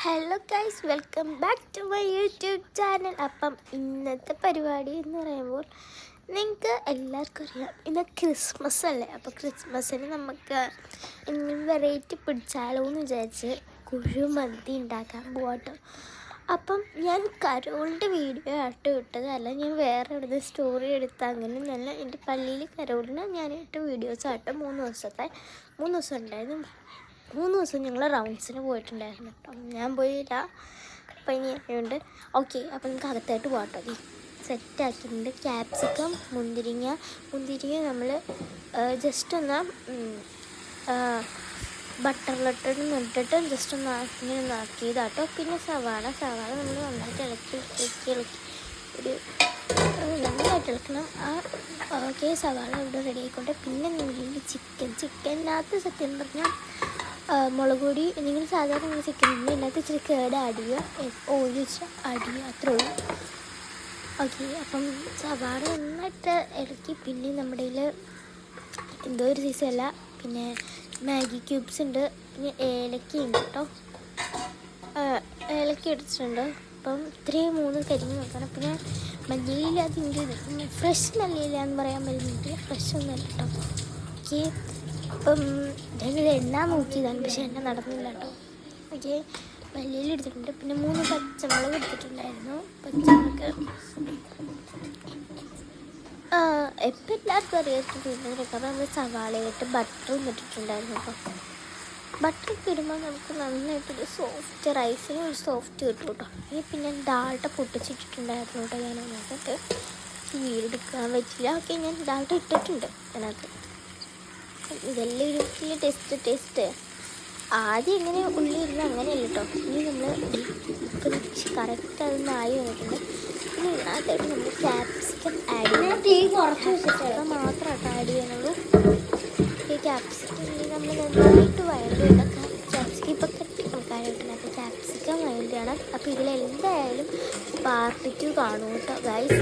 Hello guys, welcome back to my YouTube channel. അപ്പം ഇന്നത്തെ പരിപാടി എന്ന് പറയുമ്പോൾ നിങ്ങൾക്ക് എല്ലാവർക്കും അറിയാം, ഇന്ന് ക്രിസ്മസ് അല്ലേ. അപ്പോൾ ക്രിസ്മസിന് നമുക്ക് എന്തെങ്കിലും വെറൈറ്റി പിടിച്ചാലോ എന്ന് വിചാരിച്ച് കുഴിമന്തി ഉണ്ടാക്കാൻ പോകട്ടോ. അപ്പം ഞാൻ കരോളിൻ്റെ വീഡിയോ ആയിട്ട് ഇട്ടതല്ല, ഞാൻ വേറെ എവിടെ സ്റ്റോറി എടുത്ത അങ്ങനെ നല്ല എൻ്റെ പള്ളിയിൽ കരോളിന് ഞാൻ ഇട്ട വീഡിയോസായിട്ട് 3 ദിവസം ഉണ്ടായിരുന്നു. 3 ദിവസം ഞങ്ങൾ റൗണ്ട്സിന് പോയിട്ടുണ്ടായിരുന്നു കേട്ടോ. ഞാൻ പോയില്ല, അപ്പം ഇനി ഉണ്ട്. ഓക്കെ, അപ്പം നമുക്ക് അകത്തായിട്ട് പോകട്ടോ. സെറ്റാക്കിയിട്ടുണ്ട്. ക്യാപ്സിക്കം, മുന്തിരിങ്ങ നമ്മൾ ജസ്റ്റ് ഒന്ന് ബട്ടറിലിട്ടിട്ട് ഇട്ടിട്ട് ജസ്റ്റ് ഒന്ന് ഇങ്ങനെ ആക്കിയതാട്ടോ. പിന്നെ സവാള നമ്മൾ നന്നായിട്ട് ഇളക്കി ഒരു നന്നായിട്ട് ഇളക്കണം. ഓക്കെ, സവാള ഇവിടെ റെഡി ആയിക്കോട്ടെ. പിന്നെ നിങ്ങൾ ചിക്കനകത്ത് സത്യം പറഞ്ഞാൽ മുളക് പൊടി നിങ്ങൾ സാധാരണ ചിക്കൻ ഇതിനകത്ത് ഇച്ചിരി കേട് ആഡ് ചെയ്യുക, ഓയിൽ വെച്ച് ആഡ് ചെയ്യുക, അത്രേ ഉള്ളൂ. ഓക്കെ, അപ്പം സവാള നന്നായിട്ട് ഇളക്കി. പിന്നെ നമ്മുടെ കയ്യിൽ എന്തോ ഒരു സീസല്ല, പിന്നെ മാഗി ക്യൂബ്സ് ഉണ്ട്, പിന്നെ ഏലക്ക ഉണ്ട് കേട്ടോ. ഏലക്ക എടുത്തിട്ടുണ്ട്. അപ്പം ഇത്രയും 3 കരിഞ്ഞ് നോക്കണം. പിന്നെ മല്ലിയില, അതിൻ്റെ ഫ്രഷ് മല്ലിയില എന്ന് പറയാൻ പറ്റുന്നില്ല, ഫ്രഷ് ഒന്നല്ല കേട്ടോ. ഓക്കെ, അപ്പം ഞാനിത് എണ്ണ നോക്കിയതാണ്, പക്ഷെ എണ്ണ നടന്നില്ല കേട്ടോ. ഓക്കെ, മല്ലിയില എടുത്തിട്ടുണ്ട്. പിന്നെ 3 പച്ചമുളക് എടുത്തിട്ടുണ്ടായിരുന്നു. പച്ചമുളക് എപ്പോൾ എല്ലാവർക്കും അറിയാത്തിട്ടുണ്ടെങ്കിൽ അപ്പം നമ്മൾ സവാളയായിട്ട് ബട്ടറും ഇട്ടിട്ടുണ്ടായിരുന്നു. അപ്പം ബട്ടറൊക്കെ ഇടുമ്പോൾ നമുക്ക് നന്നായിട്ടൊരു സോഫ്റ്റ് റൈസിന് ഒരു സോഫ്റ്റ് കിട്ടും കേട്ടോ. പിന്നെ ഡാൾട്ട പൊട്ടിച്ചിട്ടിട്ടുണ്ടായിരുന്നു കേട്ടോ. ഞാൻ അതിനകത്ത് വീടെടുക്കാൻ പറ്റില്ല. ഓക്കെ, ഞാൻ ഡാൾട്ട ഇട്ടിട്ടുണ്ട് അതിനകത്ത്. ഇതെല്ലാം ഒരു വലിയ ടേസ്റ്റ്. ആദ്യം എങ്ങനെ ഉള്ളി ഇരുന്ന് അങ്ങനെയല്ല കേട്ടോ. ഇനി നമ്മൾ കറക്റ്റ് അതൊന്നും ആയി വന്നിട്ടുണ്ട്. ഇനി ഇതിനകത്തായിട്ട് നമ്മൾ ക്യാപ്സിക്കം ആഡ് ചെയ്യണം. മാത്രമായിട്ട് ആഡ് ചെയ്യാനുള്ളൂ. ഈ ക്യാപ്സിക്കം നമ്മൾ നന്നായിട്ട് വഴണ്ടിയുണ്ട്. ക്യാപ്സിക്കം ഇപ്പം കട്ടിക്കാനായിട്ടുണ്ട്. അപ്പോൾ ക്യാപ്സിക്കം വഴണ്ടിയാണ്. അപ്പോൾ ഇതിലെന്തായാലും പാർട്ട് 2 കാണും കേട്ടോ ഗൈസ്.